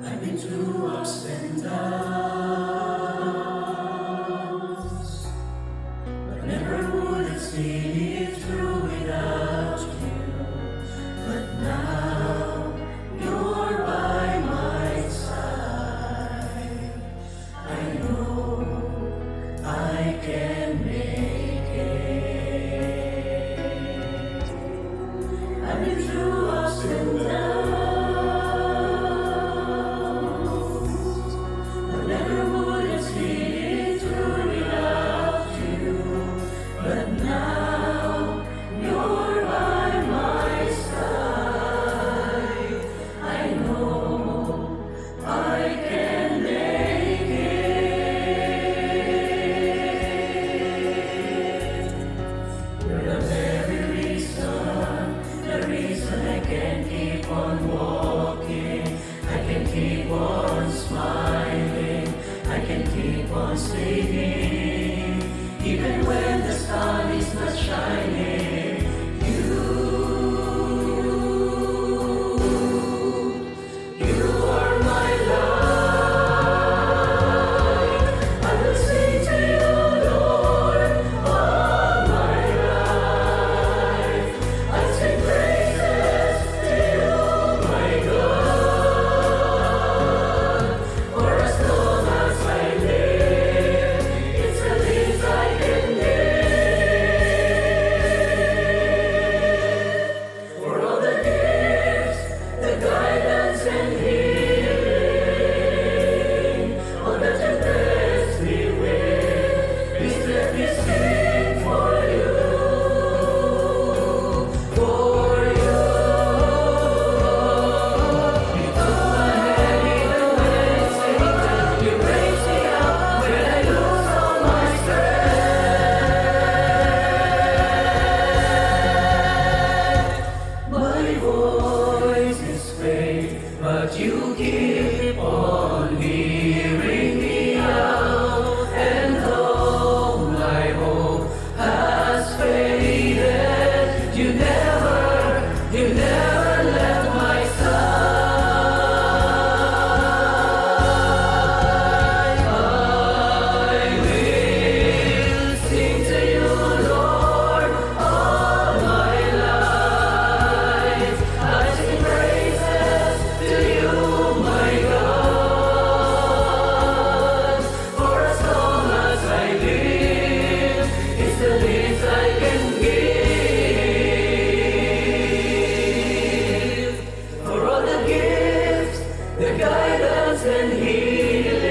I've been through ups and downs, but never would have seen it through without you. But now you're by my side. I know I can make it. I've been through ups and downs. Singing, even when the sun is not shining, you are my light. I will sing to you, Lord, all my life. I sing praises to you, my God, for as long as I live. It's the least I can give. For all the gifts, the guidance and healing, all that you bless me with, please let me sing for you, for you. You took my hand even when it's taken, you raised me up when I lose all my strength. My voice is faint, but you keep on hearing me out. And though my hope has faded, you never left my side. I will sing to you, Lord, all my life. I sing praises to you, my God. For as long as I live, it's the least I can give. For all the gifts, the guidance and healing,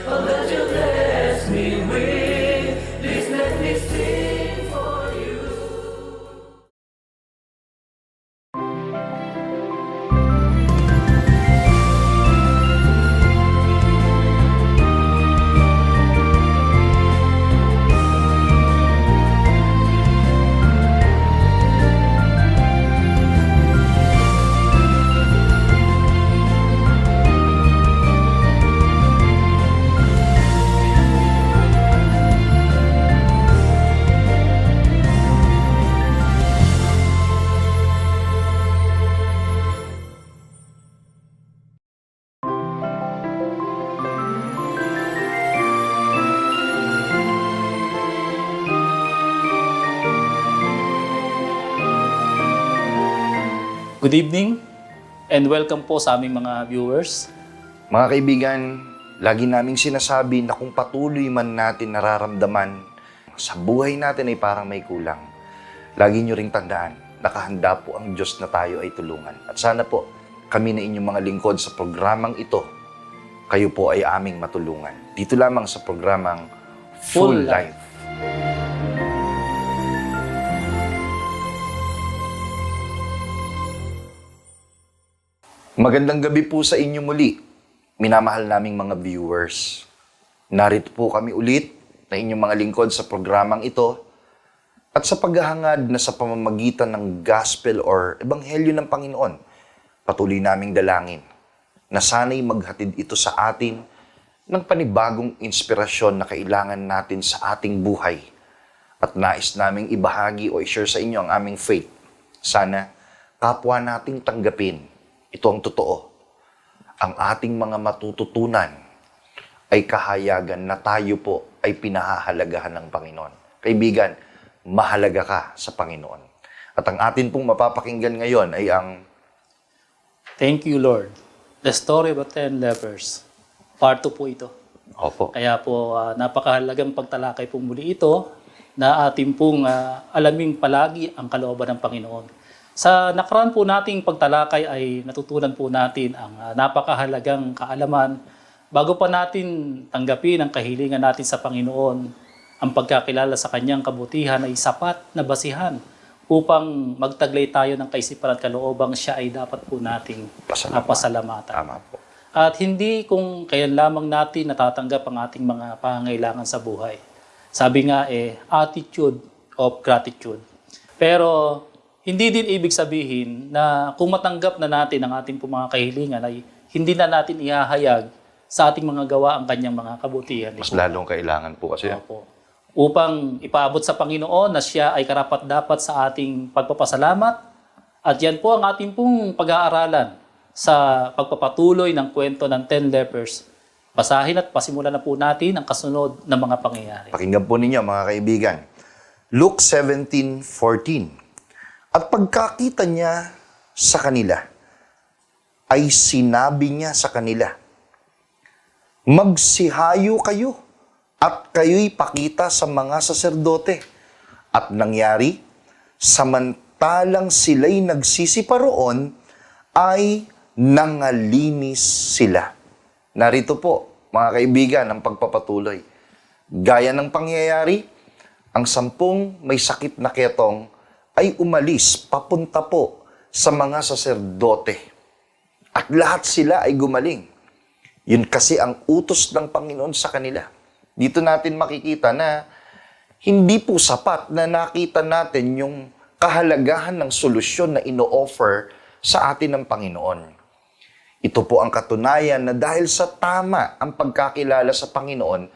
all that you bless me with, please let me sing for you. Good evening and welcome po sa aming mga viewers. Mga kaibigan, lagi naming sinasabi na kung patuloy man natin nararamdaman sa buhay natin ay parang may kulang, lagi nyo ring tandaan, nakahanda po ang Diyos na tayo ay tulungan. At sana po, kami na inyong mga lingkod sa programang ito, kayo po ay aming matulungan. Dito lamang sa programang Full Full Life. Magandang gabi po sa inyo muli, minamahal naming mga viewers. Narito po kami ulit na inyong mga lingkod sa programang ito at sa paghahangad na sa pamamagitan ng gospel or ebanghelyo ng Panginoon, patuloy naming dalangin na sana'y maghatid ito sa atin ng panibagong inspirasyon na kailangan natin sa ating buhay. At nais naming ibahagi o i-share sa inyo ang aming faith. Sana kapwa nating tanggapin. Ito ang totoo. ang ating mga matututunan ay kahayagan na tayo po ay pinahahalagahan ng Panginoon. Kaibigan, mahalaga ka sa Panginoon. At ang atin pong mapapakinggan ngayon ay ang Thank you, Lord. The story of the 10 lepers. Part 2 po ito. Opo. Kaya po, napakahalagang pagtalakay po muli ito na ating pong alaming palagi ang kalooban ng Panginoon. Sa nakaraan po nating pagtalakay ay natutunan po natin ang napakahalagang kaalaman bago pa natin tanggapin ang kahilingan natin sa Panginoon. Ang pagkakilala sa Kanyang kabutihan ay sapat na basihan upang magtaglay tayo ng kaisipan at kaloobang siya ay dapat po nating pasalamatan. Tama po. At hindi kung kailan lamang natin natatanggap ang ating mga pangangailangan sa buhay. Sabi nga attitude of gratitude. Pero hindi din ibig sabihin na kung matanggap na natin ang ating mga kahilingan ay hindi na natin ihahayag sa ating mga gawa ang kanyang mga kabutihan. Mas lalong kailangan po kasi. Opo. Upang ipaabot sa Panginoon na siya ay karapat-dapat sa ating pagpapasalamat. At yan po ang ating pong pag-aaralan sa pagpapatuloy ng kwento ng 10 lepers. Basahin at pasimulan na po natin ang kasunod na mga pangyayari. Pakinggan po ninyo mga kaibigan. Luke 17:14. At pagkakita niya sa kanila, ay sinabi niya sa kanila, magsihayo kayo at kayo'y pakita sa mga saserdote. At nangyari, samantalang sila'y nagsisiparoon, ay nangalinis sila. Narito po, mga kaibigan, ang pagpapatuloy. Gaya ng pangyayari, ang 10 may sakit na ketong ay umalis papunta po sa mga saserdote. At lahat sila ay gumaling. Yun kasi ang utos ng Panginoon sa kanila. Dito natin makikita na hindi po sapat na nakita natin yung kahalagahan ng solusyon na ino-offer sa atin ng Panginoon. Ito po ang katunayan na dahil sa tama ang pagkakilala sa Panginoon,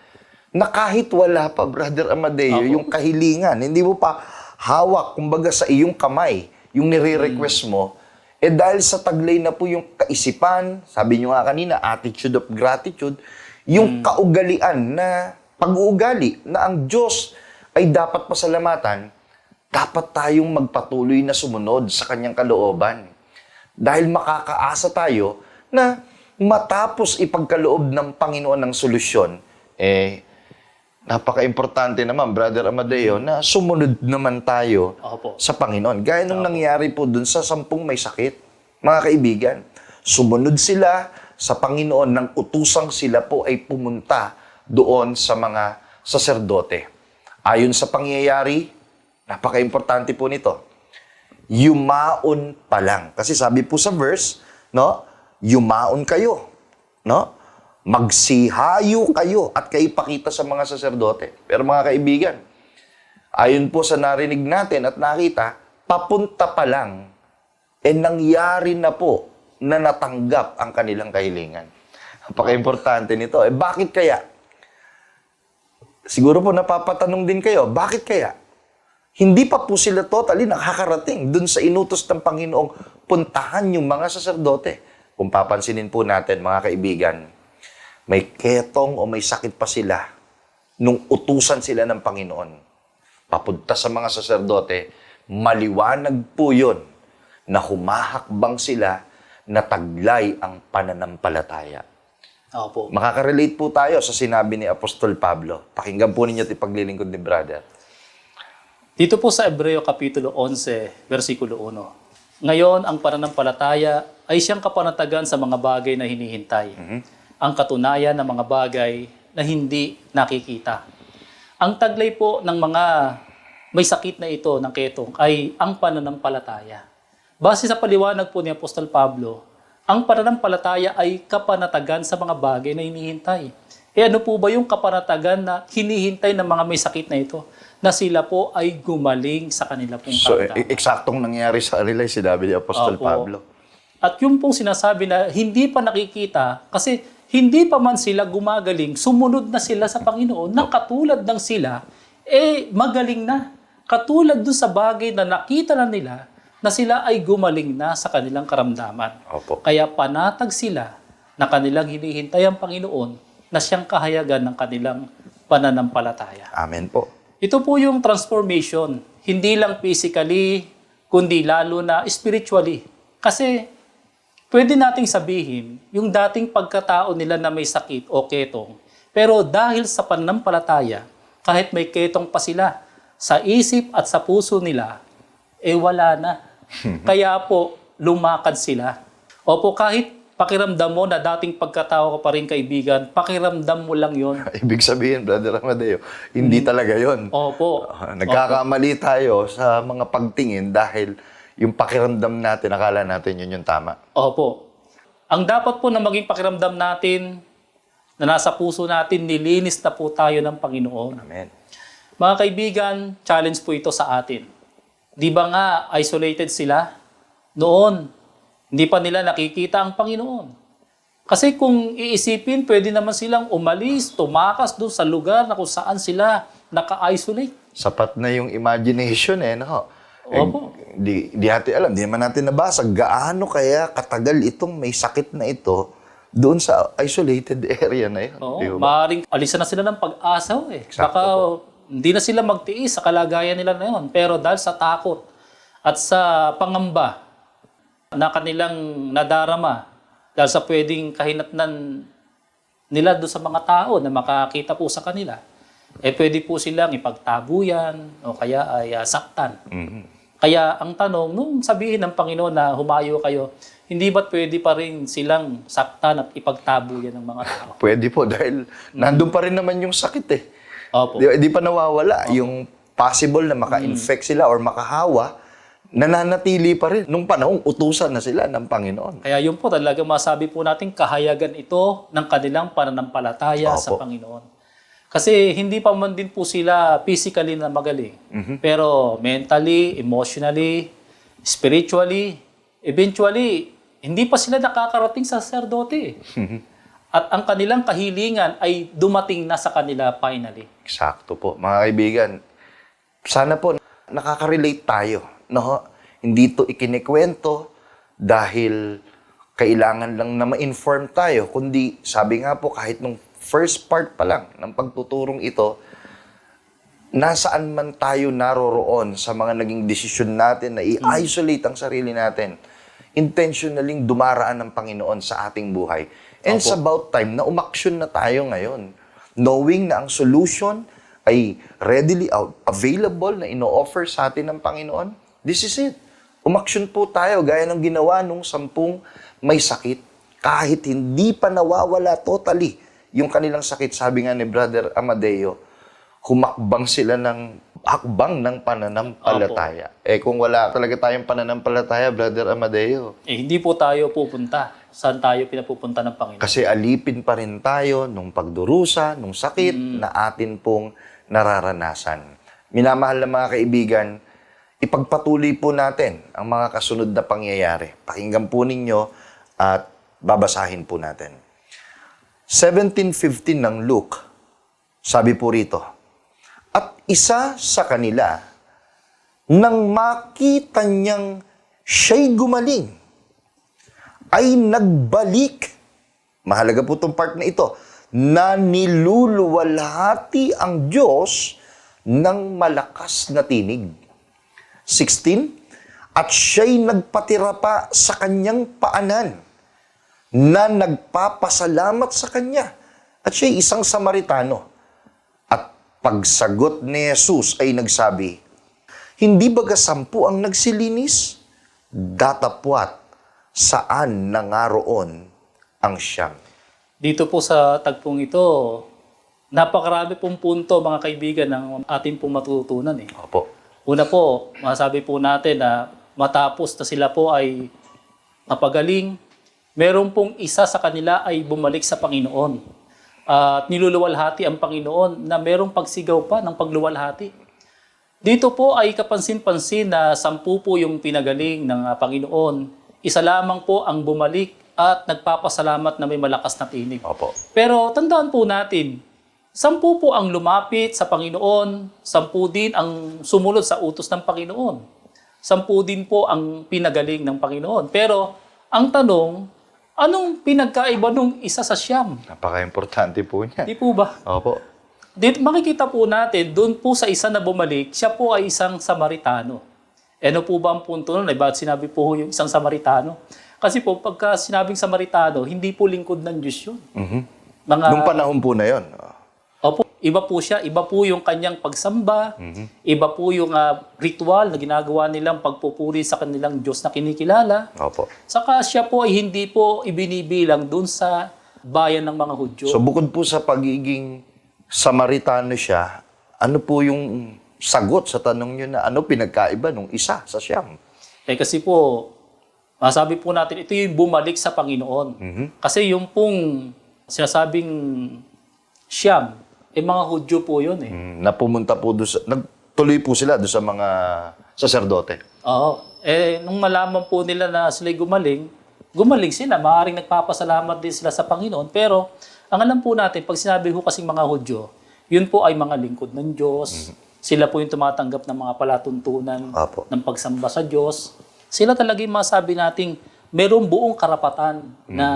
na kahit wala pa, Brother Amadeo, yung kahilingan, hindi mo pa hawak, kumbaga sa iyong kamay, yung nire-request mo, dahil sa taglay na po yung kaisipan, sabi nyo nga kanina, attitude of gratitude, yung kaugalian na pag-uugali na ang Diyos ay dapat pasalamatan, dapat tayong magpatuloy na sumunod sa kanyang kalooban. Dahil makakaasa tayo na matapos ipagkaloob ng Panginoon ng solusyon, napaka-importante naman, Brother Amadeo, na sumunod naman tayo sa Panginoon. Gaya nung nangyari po dun sa 10 may sakit. Mga kaibigan, sumunod sila sa Panginoon nang utusang sila po ay pumunta doon sa mga saserdote. Ayon sa pangyayari, napaka-importante po nito, yumaon pa lang. Kasi sabi po sa verse, no, yumaon kayo, no? Magsihayo kayo at kayo pakita sa mga saserdote. Pero mga kaibigan, ayon po sa narinig natin at nakita, papunta pa lang, nangyari na po na natanggap ang kanilang kahilingan. Napaka-importante nito. Bakit kaya? Siguro po napapatanong din kayo, bakit kaya? Hindi pa po sila totally nakakarating dun sa inutos ng Panginoong puntahan yung mga saserdote. Kung papansinin po natin, mga kaibigan, may ketong o may sakit pa sila nung utusan sila ng Panginoon. Papunta sa mga saserdote, maliwanag po yun na humahakbang sila na taglay ang pananampalataya. Opo. Makaka-relate po tayo sa sinabi ni Apostol Pablo. Pakinggan po ninyo at ipaglilingkod ni brother. Dito po sa Hebreo Kapitulo 11, versikulo 1. Ngayon, ang pananampalataya ay siyang kapanatagan sa mga bagay na hinihintay. Ang katunayan ng mga bagay na hindi nakikita. Ang taglay po ng mga may sakit na ito ng ketong ay ang pananampalataya. Base sa paliwanag po ni Apostol Pablo, ang pananampalataya ay kapanatagan sa mga bagay na hinihintay. Ano po ba yung kapanatagan na hinihintay ng mga may sakit na ito? Na sila po ay gumaling sa kanila pong karamdaman. Eksaktong nangyari sa kanila, sinabi ni Apostol Pablo. At yung pong sinasabi na hindi pa nakikita, kasi hindi pa man sila gumagaling, sumunod na sila sa Panginoon, na katulad ng sila, magaling na. Katulad doon sa bagay na nakita na nila, na sila ay gumaling na sa kanilang karamdaman. Opo. Kaya panatag sila na kanilang hinihintay ang Panginoon na siyang kahayagan ng kanilang pananampalataya. Amen po. Ito po yung transformation, hindi lang physically, kundi lalo na spiritually. Kasi pwede nating sabihin, yung dating pagkatao nila na may sakit o ketong, pero dahil sa pananampalataya, kahit may ketong pa sila, sa isip at sa puso nila, wala na. Kaya po, lumakad sila. Opo, kahit pakiramdam mo na dating pagkatao ka pa rin kaibigan, pakiramdam mo lang yon. Ibig sabihin, Brother Amadeo, hindi talaga yon. Opo. Nagkakamali tayo sa mga pagtingin dahil yung pakiramdam natin, akala natin yun yung tama. Opo. Ang dapat po na maging pakiramdam natin, na nasa puso natin, nilinis na po tayo ng Panginoon. Amen. Mga kaibigan, challenge po ito sa atin. Di ba nga isolated sila? Noon, hindi pa nila nakikita ang Panginoon. Kasi kung iisipin, pwede naman silang umalis, tumakas doon sa lugar na kung saan sila naka-isolate. Sapat na yung imagination no? Opo. Di natin alam, di naman natin nabasa gaano kaya katagal itong may sakit na ito doon sa isolated area na yun. Oo, Di ba? maaaring alisan na sila ng pag-asa. Eksakto Baka hindi na sila magtiis sa kalagayan nila na yun. Pero dahil sa takot at sa pangamba na kanilang nadarama, dahil sa pwedeng kahinatnan nila doon sa mga tao na makakita po sa kanila, pwede po silang ipagtabuyan o kaya ay saktan. Kaya ang tanong, nung sabihin ng Panginoon na humayo kayo, hindi ba't pwede pa rin silang saktan at ipagtabuyan ng mga tao? Pwede po dahil nandun pa rin naman yung sakit Opo. Di pa nawawala. Yung possible na maka-infect sila or makahawa, nananatili pa rin. Nung panahong utusan na sila ng Panginoon. Kaya yun po talaga masabi po natin kahayagan ito ng kanilang pananampalataya sa Opo. Panginoon. Kasi hindi pa man din po sila physically na magaling. Pero mentally, emotionally, spiritually, eventually, hindi pa sila nakakarating sa sacerdote. At ang kanilang kahilingan ay dumating na sa kanila finally. Eksakto po. Mga kaibigan, sana po nakaka-relate tayo. No? Hindi to ikinikwento dahil kailangan lang na ma-inform tayo. Kundi, sabi nga po, kahit nung first part pa lang ng pagtuturong ito, nasaan man tayo naroroon sa mga naging desisyon natin na i-isolate ang sarili natin, intentionally dumaraan ng Panginoon sa ating buhay. And it's about time na umaksyon na tayo ngayon. Knowing na ang solution ay readily available na ino-offer sa atin ng Panginoon. This is it. Umaksyon po tayo gaya ng ginawa nung 10 may sakit. Kahit hindi pa nawawala totally yung kanilang sakit, sabi nga ni Brother Amadeo, humakbang sila ng hakbang ng pananampalataya. Kung wala talaga tayong pananampalataya, Brother Amadeo, Hindi po tayo pupunta. Saan tayo pinapupunta ng Panginoon? kasi alipin pa rin tayo nung pagdurusa, nung sakit na atin pong nararanasan. Minamahal na mga kaibigan, ipagpatuloy po natin ang mga kasunod na pangyayari. Pakinggan po ninyo at babasahin po natin. 17:15 ng Luke, sabi po rito, at isa sa kanila, nang makita niyang siya'y gumaling, ay nagbalik. Mahalaga po itong part na ito, na niluluwalhati ang Diyos ng malakas na tinig. 16, at siya'y nagpatira pa sa kanyang paanan, na nagpapasalamat sa kanya. At siya'y isang Samaritano. At pagsagot ni Jesus ay nagsabi, hindi baga 10 ang nagsilinis? Datapwat saan nangaroon ang 9? Dito po sa tagpong ito, napakarami pong punto, mga kaibigan, ng ating pong matutunan. Opo. Una po, masabi po natin na matapos na sila po ay napagaling, meron pong isa sa kanila ay bumalik sa Panginoon. At niluluwalhati ang Panginoon na merong pagsigaw pa ng pagluwalhati. Dito po ay kapansin-pansin na 10 po yung pinagaling ng Panginoon. Isa lamang po ang bumalik at nagpapasalamat na may malakas na tinig. Opo. Pero tandaan po natin, 10 po ang lumapit sa Panginoon, 10 din ang sumunod sa utos ng Panginoon. 10 din po ang pinagaling ng Panginoon. Pero ang tanong, Anong pinagkaiba nung isa sa siyam? Napaka-importante po niya. Di po ba? Opo. Dito makikita po natin, doon po sa isa na bumalik, siya po ay isang Samaritano. Ano po ba ang punto nun? Ay bakit sinabi po yung isang Samaritano? Kasi po, pagka sinabing Samaritano, hindi po lingkod ng Diyos yun. Mga, Nung panahon po na yon. opo, iba po siya. Iba po yung kanyang pagsamba. Iba po yung ritual na ginagawa nilang pagpupuri sa kanilang Diyos na kinikilala. Opo. Saka siya po ay hindi po ibinibilang doon sa bayan ng mga Hudyo. So bukod po sa pagiging Samaritano siya, ano po yung sagot sa tanong nyo na ano pinagkaiba nung isa sa siyam? Kasi po, masabi po natin, ito yung bumalik sa Panginoon. Kasi yung pong sinasabing siyam, mga Hudyo po yun eh. Na pumunta po doon nagtuloy po sila doon sa mga saserdote. Oo. Nung malaman po nila na sila'y gumaling sila. Maaaring nagpapasalamat din sila sa Panginoon. Pero, ang alam po natin, pag sinabi ko kasing mga Hudyo, yun po ay mga lingkod ng Diyos. Sila po yung tumatanggap ng mga palatuntunan Apo. ng pagsamba sa Diyos. Sila talaga yung masabi nating mayroong buong karapatan na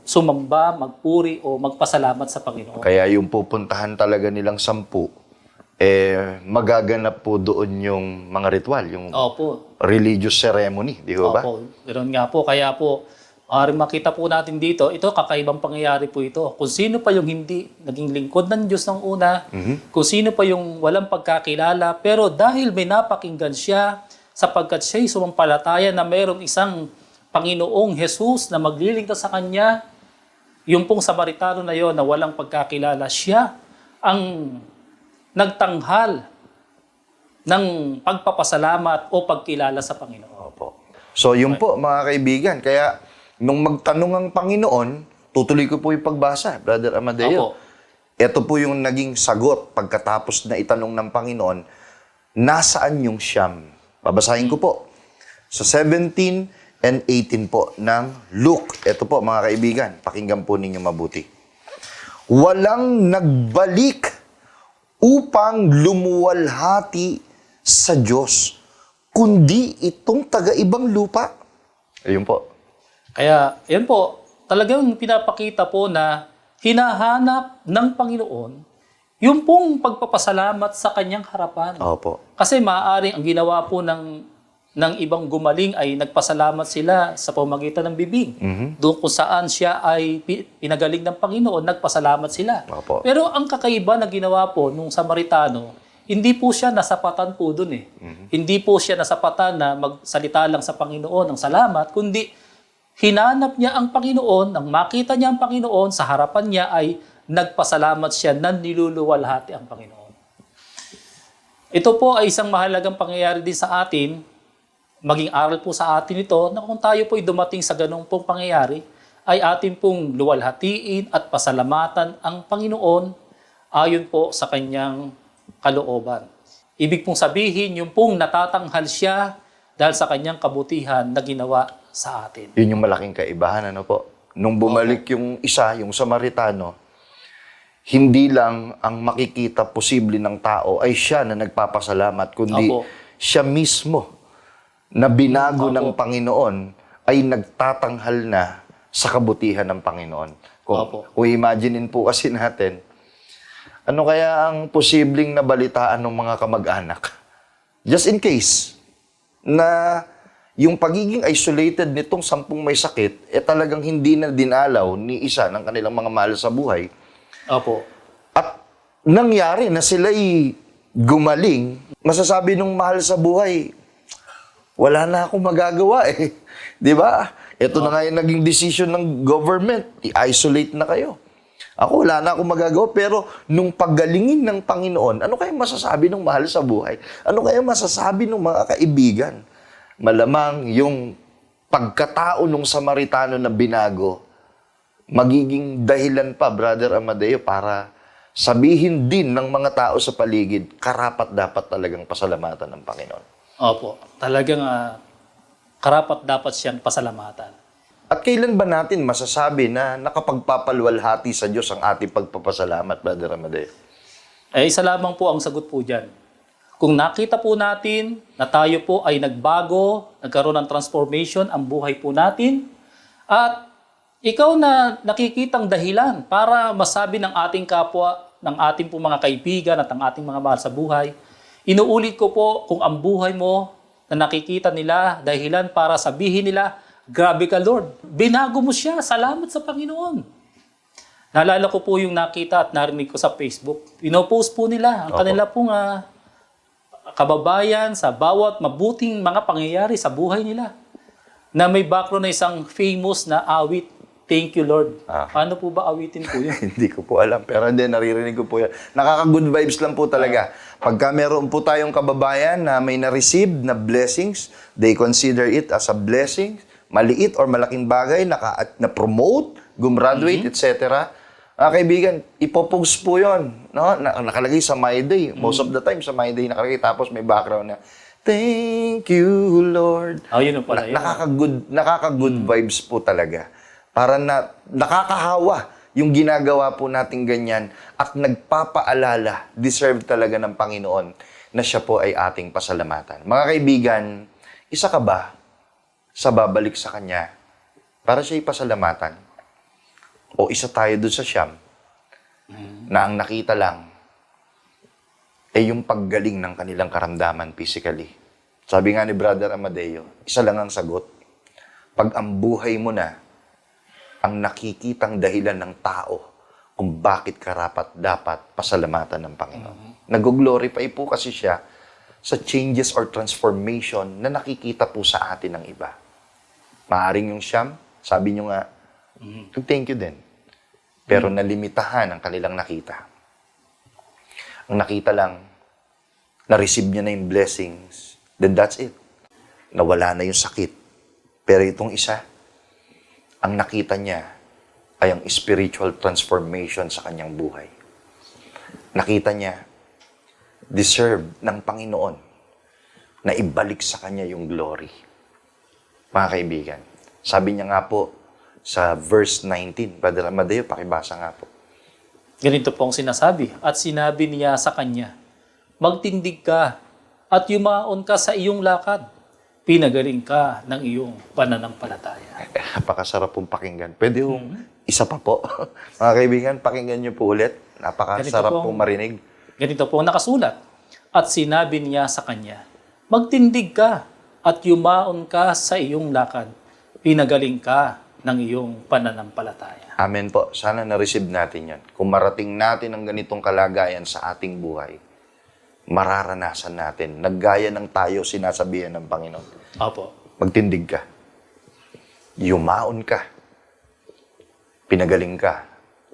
sumamba, magpuri o magpasalamat sa Panginoon. Kaya yung pupuntahan talaga nilang 10, magaganap po doon yung mga ritual, yung Opo. religious ceremony, di ba? Opo. Meron nga po. Kaya po, makita po natin dito, ito, kakaibang pangyayari po ito. Kung sino pa yung hindi naging lingkod ng Diyos ng una, kung sino pa yung walang pagkakilala, pero dahil may napakinggan siya, sapagkat siya'y sumampalataya na mayroong isang Panginoong Jesus na magliligtas sa kanya, yung pong Samaritano na yon na walang pagkakilala, siya ang nagtanghal ng pagpapasalamat o pagkilala sa Panginoon. Opo. So yun po mga kaibigan, kaya nung magtanong ang Panginoon, tutuloy ko po yung pagbasa, Brother Amadeo. Opo. Ito po yung naging sagot pagkatapos na itanong ng Panginoon, nasaan yung siyam? Babasahin ko po. Sa 17 and 18 po ng Luke. Ito po mga kaibigan, pakinggan po ninyo mabuti. Walang nagbalik upang lumuwalhati sa Diyos, kundi itong taga-ibang lupa. Ayun po. Kaya, yan po, talagang pinapakita po na hinahanap ng Panginoon yung pong pagpapasalamat sa kanyang harapan. Opo. Kasi maaaring ang ginawa po ng ibang gumaling ay nagpasalamat sila sa pamamagitan ng bibig. Doon kung saan siya ay pinagaling ng Panginoon, nagpasalamat sila. Opo. Pero ang kakaiba na ginawa po nung Samaritano, hindi po siya nasapatan po doon eh. Hindi po siya nasapatan na magsalita lang sa Panginoon ng salamat, kundi hinanap niya ang Panginoon, nang makita niya ang Panginoon, sa harapan niya ay nagpasalamat siya na niluluwalhati ang Panginoon. Ito po ay isang mahalagang pangyayari din sa atin, maging aral po sa atin ito, na kung tayo po ay dumating sa ganung pong pangyayari, ay atin pong luwalhatiin at pasalamatan ang Panginoon ayon po sa kanyang kalooban. Ibig pong sabihin, yung pong natatanghal siya dahil sa kanyang kabutihan na ginawa sa atin. Yun yung malaking kaibahan, ano po? Nung bumalik yung isa, yung Samaritano, hindi lang ang makikita posible ng tao ay siya na nagpapasalamat, kundi Opo. siya mismo na binago ng Panginoon ay nagtatanghal na sa kabutihan ng Panginoon. Opo. Kung imaginein po kasi natin, ano kaya ang posibleng nabalitaan ng mga kamag-anak? Just in case na yung pagiging isolated nitong 10 may sakit, talagang hindi na dinalaw ni isa ng kanilang mga mahal sa buhay. Opo. At nangyari na sila'y gumaling, masasabi nung mahal sa buhay, wala na akong magagawa eh. Di ba? Ito na nga yung naging decision ng government, i-isolate na kayo. Ako, wala na akong magagawa, pero nung paggalingin ng Panginoon, ano kaya masasabi ng mahal sa buhay? Ano kaya masasabi ng mga kaibigan? Malamang yung pagkatao ng Samaritano na binago, magiging dahilan pa, Brother Amadeo, para sabihin din ng mga tao sa paligid, karapat dapat talagang pasalamatan ng Panginoon. Opo. Talagang karapat dapat siyang pasalamatan. At kailan ba natin masasabi na nakapagpapalwalhati sa Diyos ang ating pagpapasalamat, Brother Amadeo? Isa lamang po ang sagot po dyan. Kung nakita po natin na tayo po ay nagbago, nagkaroon ng transformation ang buhay po natin, At ikaw na nakikitang dahilan para masabi ng ating kapwa, ng ating po mga kaibigan at ang ating mga mahal sa buhay, inuulit ko po kung ang buhay mo na nakikita nila dahilan para sabihin nila, grabe ka Lord, binago mo siya, salamat sa Panginoon. Naalala ko po yung nakita at narinig ko sa Facebook. Pinopost po nila ang kanila pong kababayan sa bawat mabuting mga pangyayari sa buhay nila. Na may background na isang famous na awit, Thank you Lord. Paano po ba awitin po yun? Hindi ko po alam, pero hindi, naririnig ko po yan. Nakaka-good vibes lang po talaga. Pagka meron po tayong kababayan na may na-receive na blessings, they consider it as a blessing, maliit or malaking bagay, na-promote, gumraduate, etc. Kaibigan, ipopost po yun. No? Nakalagay sa My Day. Most of the time, sa My Day nakalagay. Tapos may background na, Thank you, Lord. Yun pala yun. Nakaka-good vibes po talaga. Para nakakahawa yung ginagawa po nating ganyan at nagpapaalala, deserve talaga ng Panginoon na siya po ay ating pasalamatan. Mga kaibigan, isa ka ba sa babalik sa Kanya para siya ipasalamatan? O isa tayo dun sa siyam na ang nakita lang ay yung paggaling ng kanilang karamdaman physically. Sabi nga ni Brother Amadeo, isa lang ang sagot. Pag ang buhay mo na ang nakikitang dahilan ng tao kung bakit karapat dapat pasalamatan ng Panginoon. Nag-glorify po kasi siya sa changes or transformation na nakikita po sa atin ng iba. Maaring yung siyam, sabi nyo nga, thank you din. Pero nalimitahan ang kanilang nakita. Ang nakita lang, na-receive niya na yung blessings, then that's it. Nawala na yung sakit. Pero itong isa, ang nakita niya ay ang spiritual transformation sa kanyang buhay. Nakita niya, deserve ng Panginoon na ibalik sa kanya yung glory. Mga kaibigan, sabi niya nga po sa verse 19, Brother Amadeo, pakibasa nga po. Ganito po ang sinasabi. At sinabi niya sa kanya, magtindig ka at yumaon ka sa iyong lakad. Pinagaling ka ng iyong pananampalataya. Napakasarap pong pakinggan. Pwede yung isa pa po. Mga kaibigan, pakinggan niyo po ulit. Napakasarap pong marinig. Ganito po ang nakasulat. At sinabi niya sa kanya, magtindig ka at yumaon ka sa iyong lakad. Pinagaling ka ng iyong pananampalataya. Amen po. Sana na-receive natin yan. Kung marating natin ang ganitong kalagayan sa ating buhay, mararanasan natin. Naggaya ng tayo sinasabihan ng Panginoon. Opo. Magtindig ka. Yumaon ka. Pinagaling ka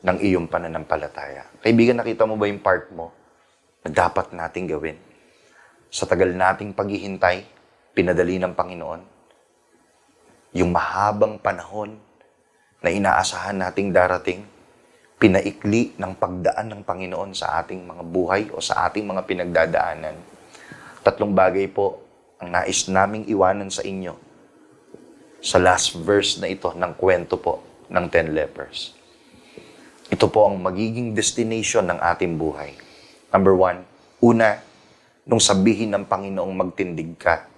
ng iyong pananampalataya. Kaibigan, nakita mo ba yung part mo na dapat nating gawin? Sa tagal nating paghihintay, pinadali ng Panginoon. Yung mahabang panahon na inaasahan nating darating, pinaikli ng pagdaan ng Panginoon sa ating mga buhay o sa ating mga pinagdadaanan. 3 bagay po ang nais naming iwanan sa inyo sa last verse na ito ng kwento po ng 10 lepers. Ito po ang magiging destination ng ating buhay. Number 1, una, nung sabihin ng Panginoong magtindig ka,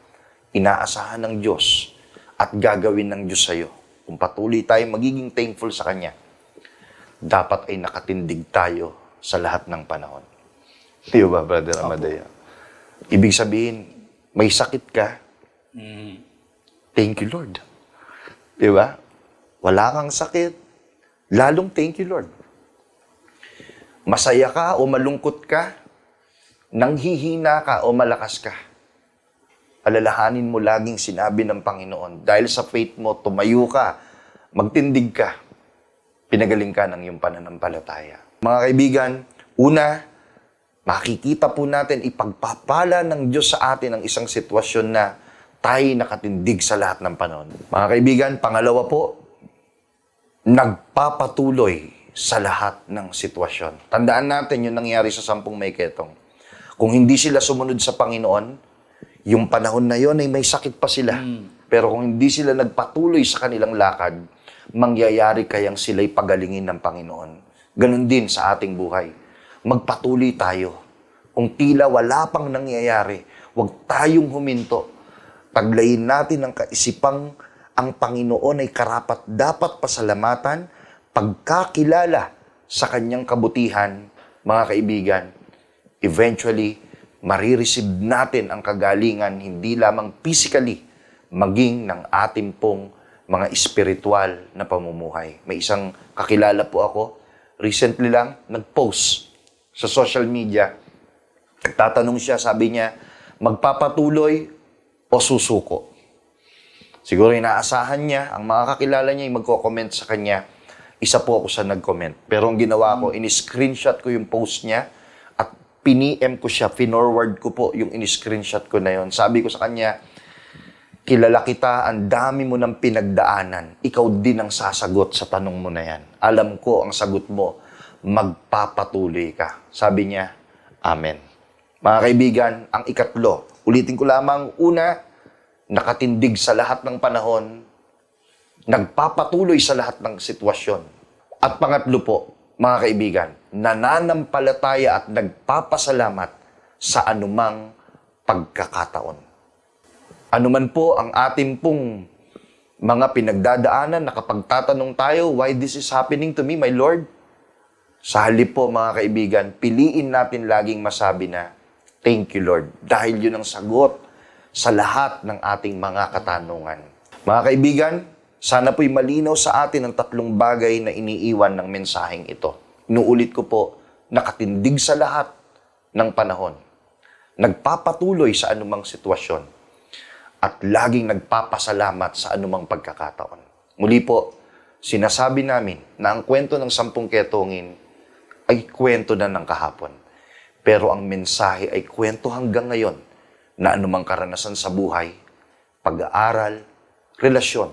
inaasahan ng Diyos at gagawin ng Diyos sa'yo. Kung patuloy tayo magiging thankful sa Kanya, dapat ay nakatindig tayo sa lahat ng panahon. Di ba, Brother Amadeo? Ibig sabihin, may sakit ka, thank you, Lord. Di ba? Wala kang sakit, lalong thank you, Lord. Masaya ka o malungkot ka, nanghihina ka o malakas ka, alalahanin mo laging sinabi ng Panginoon. Dahil sa faith mo, tumayo ka, magtindig ka, pinagaling ka ng iyong pananampalataya. Mga kaibigan, una, makikita po natin ipagpapala ng Diyos sa atin ang isang sitwasyon na tayo nakatindig sa lahat ng panahon. Mga kaibigan, pangalawa po, nagpapatuloy sa lahat ng sitwasyon. Tandaan natin yung nangyari sa 10 may ketong. Kung hindi sila sumunod sa Panginoon, yung panahon na yon ay may sakit pa sila. Pero kung hindi sila nagpatuloy sa kanilang lakad, mangyayari kayang sila'y pagalingin ng Panginoon. Ganon din sa ating buhay. Magpatuloy tayo. Kung tila wala pang nangyayari, huwag tayong huminto. Taglayin natin ang kaisipang ang Panginoon ay karapat dapat pasalamatan, pagkakilala sa kanyang kabutihan, mga kaibigan, eventually, marireceive natin ang kagalingan hindi lamang physically, maging ng ating pong mga espiritual na pamumuhay. May isang kakilala po ako, recently lang, nag-post sa social media. Tatanong siya, sabi niya, magpapatuloy o susuko? Siguro inaasahan niya, ang mga kakilala niya yung magko-comment sa kanya. Isa po ako sa nag-comment. Pero ang ginawa ko, in-screenshot ko yung post niya at piniem ko siya, finorward ko po yung in-screenshot ko na yon. Sabi ko sa kanya, kilala kita, ang dami mo ng pinagdaanan. Ikaw din ang sasagot sa tanong mo na yan. Alam ko ang sagot mo, magpapatuloy ka. Sabi niya, Amen. Mga kaibigan, ang ikatlo, ulitin ko lamang, una, nakatindig sa lahat ng panahon, nagpapatuloy sa lahat ng sitwasyon. At pangatlo po, mga kaibigan, nananampalataya at nagpapasalamat sa anumang pagkakataon. Anuman po ang ating pong mga pinagdadaanan, nakapagtatanong tayo, why this is happening to me, my Lord? Sa halip po, mga kaibigan, piliin natin laging masabi na, thank you, Lord. Dahil yun ang sagot sa lahat ng ating mga katanungan. Mga kaibigan, sana po'y malinaw sa atin ang tatlong bagay na iniiwan ng mensaheng ito. Inuulit ko po, nakatindig sa lahat ng panahon. Nagpapatuloy sa anumang sitwasyon. At laging nagpapasalamat sa anumang pagkakataon. Muli po, sinasabi namin na ang kwento ng 10 ketongin ay kwento na ng kahapon. Pero ang mensahe ay kwento hanggang ngayon na anumang karanasan sa buhay, pag-aaral, relasyon,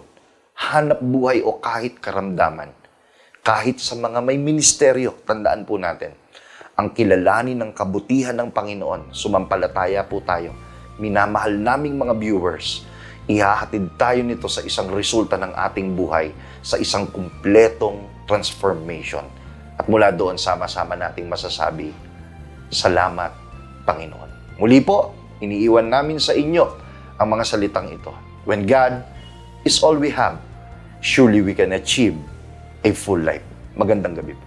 hanap buhay o kahit karamdaman, kahit sa mga may ministeryo, tandaan po natin, ang kilalanin ng kabutihan ng Panginoon, sumampalataya po tayo, minamahal naming mga viewers, ihahatid tayo nito sa isang resulta ng ating buhay, sa isang kumpletong transformation. At mula doon, sama-sama nating masasabi, salamat, Panginoon. Muli po, iniiwan namin sa inyo ang mga salitang ito. When God is all we have, surely we can achieve a full life. Magandang gabi po.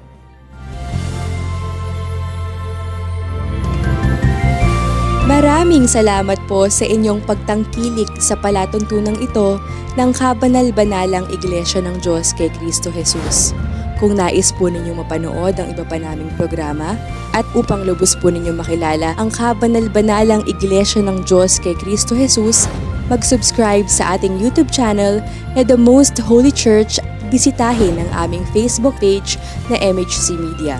Maraming salamat po sa inyong pagtangkilik sa palatuntunang ito ng Kabanal-Banalang Iglesia ng Diyos kay Kristo Jesus. Kung nais po ninyong mapanood ang iba pa naming programa at upang lubos po ninyong makilala ang Kabanal-Banalang Iglesia ng Diyos kay Kristo Jesus, mag-subscribe sa ating YouTube channel na The Most Holy Church, bisitahin ang aming Facebook page na MHC Media.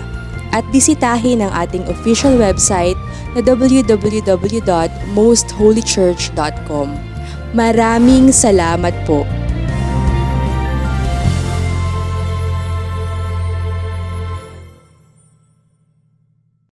At bisitahin ang ating official website na www.mostholychurch.com. Maraming salamat po!